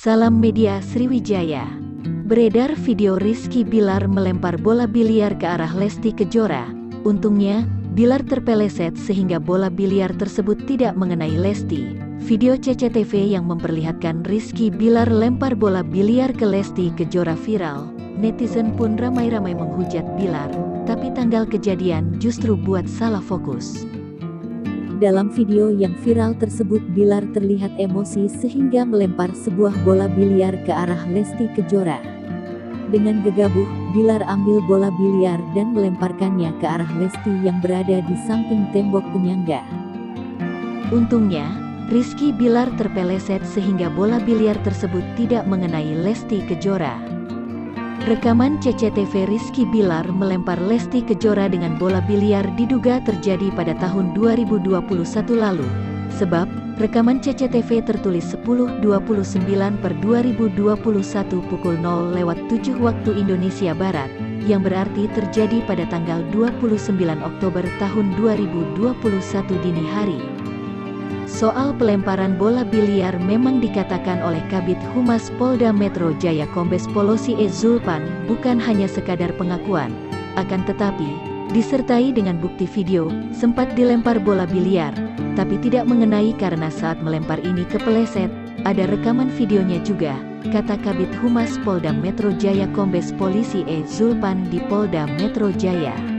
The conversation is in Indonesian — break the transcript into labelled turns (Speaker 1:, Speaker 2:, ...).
Speaker 1: Salam Media Sriwijaya. Beredar video Rizky Bilar melempar bola biliar ke arah Lesti Kejora. Untungnya, Bilar terpeleset sehingga bola biliar tersebut tidak mengenai Lesti. Video CCTV yang memperlihatkan Rizky Bilar lempar bola biliar ke Lesti Kejora viral. Netizen pun ramai-ramai menghujat Bilar, tapi tanggal kejadian justru buat salah fokus.
Speaker 2: Dalam video yang viral tersebut, Bilar terlihat emosi sehingga melempar sebuah bola biliar ke arah Lesti Kejora. Dengan gegabah, Bilar ambil bola biliar dan melemparkannya ke arah Lesti yang berada di samping tembok penyangga.
Speaker 1: Untungnya, Rizky Bilar terpeleset sehingga bola biliar tersebut tidak mengenai Lesti Kejora. Rekaman CCTV Rizky Bilar melempar Lesti Kejora dengan bola biliar diduga terjadi pada tahun 2021 lalu. Sebab, rekaman CCTV tertulis 10.29/2021 pukul 0:07 waktu Indonesia Barat, yang berarti terjadi pada tanggal 29 Oktober tahun 2021 dini hari. Soal pelemparan bola biliar memang dikatakan oleh Kabid Humas Polda Metro Jaya Kombes Polosi E. Zulpan bukan hanya sekadar pengakuan, akan tetapi disertai dengan bukti video sempat dilempar bola biliar, tapi tidak mengenai karena saat melempar ini kepeleset. Ada rekaman videonya juga, kata Kabid Humas Polda Metro Jaya Kombes Polisi E. Zulpan di Polda Metro Jaya.